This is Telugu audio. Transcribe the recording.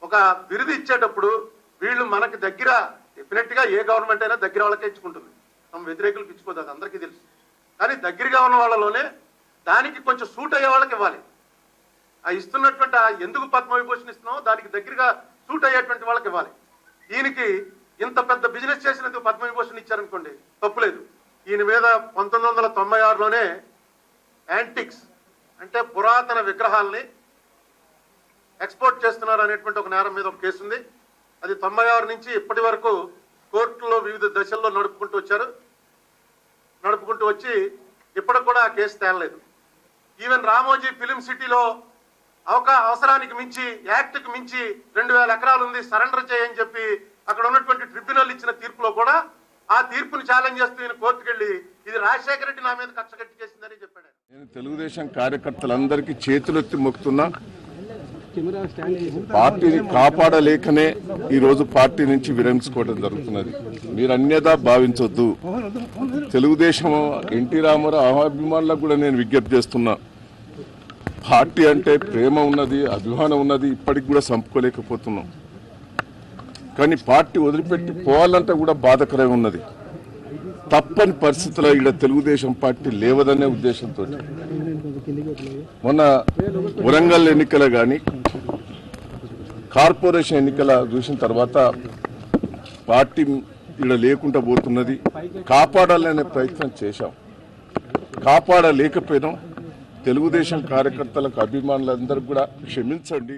ఒక బిరుదు ఇచ్చేటప్పుడు వీళ్ళు మనకి దగ్గర డెఫినెట్ గా ఏ గవర్నమెంట్ అయినా దగ్గర వాళ్ళకే ఇచ్చుకుంటుంది, తమ వ్యతిరేకులకు ఇచ్చుకోదు, అది అందరికీ తెలుసు. కానీ దగ్గరగా ఉన్న వాళ్ళలోనే దానికి కొంచెం సూట్ అయ్యే వాళ్ళకి ఇవ్వాలి. ఆ ఇస్తున్నటువంటి ఎందుకు పద్మవిభూషణ్ ఇస్తున్నామో దానికి దగ్గరగా సూట్ అయ్యేటువంటి వాళ్ళకి ఇవ్వాలి. ఈయనకి ఇంత పెద్ద బిజినెస్ చేసినందుకు పద్మవిభూషణ్ ఇచ్చారనుకోండి, తప్పులేదు. ఈయన మీద 1996లోనే యాంటిక్స్ అంటే పురాతన విగ్రహాలని ఎక్స్పోర్ట్ చేస్తున్నారు అనేటువంటి ఒక నేరం మీద ఒక కేసు ఉంది. అది 96 నుంచి ఇప్పటి వరకు కోర్టులో వివిధ దశల్లో నడుపుకుంటూ వచ్చి ఇప్పటికి కూడా ఆ కేసు తేలలేదు. ఈవెన్ రామోజీ ఫిలిం సిటీలో అవసరానికి మించి యాక్ట్కి మించి 2000 ఎకరాలు ఉంది, సరెండర్ చేయని చెప్పి అక్కడ ఉన్నటువంటి ట్రిబ్యునల్ ఇచ్చిన తీర్పులో కూడా ఆ తీర్పుని ఛాలెంజ్ చేస్తూ ఈయన కోర్టుకు వెళ్ళి ఇది రాజశేఖర రెడ్డి నా మీద కక్ష కట్టి చేసిందని చెప్పాడు. నేను తెలుగుదేశం కార్యకర్తలందరికీ చేతులెత్తి మొక్కుతున్నా. పార్టీని కాపాడలేకనే ఈరోజు పార్టీ నుంచి విరమించుకోవడం జరుగుతున్నది. మీరు అన్యదా భావించొద్దు. తెలుగుదేశం ఎన్టీ రామారావు అభిమానులకు కూడా నేను విజ్ఞప్తి చేస్తున్నా. పార్టీ అంటే ప్రేమ ఉన్నది, అభిమానం ఉన్నది, ఇప్పటికి కూడా చంపుకోలేకపోతున్నాం. కానీ పార్టీ వదిలిపెట్టి పోవాలంటే కూడా బాధకరంగా ఉన్నది. తప్పని పరిస్థితుల్లో ఇక్కడ తెలుగుదేశం పార్టీ లేవదనే ఉద్దేశంతో మొన్న వరంగల్ ఎన్నికలు కానీ కార్పొరేషన్ ఎన్నికల చూసిన తర్వాత పార్టీ ఇక్కడ లేకుండా పోతున్నది. కాపాడాలనే ప్రయత్నం చేశాం, కాపాడలేకపోయినాం. తెలుగుదేశం కార్యకర్తలకు అభిమానులందరూ కూడా క్షమించండి.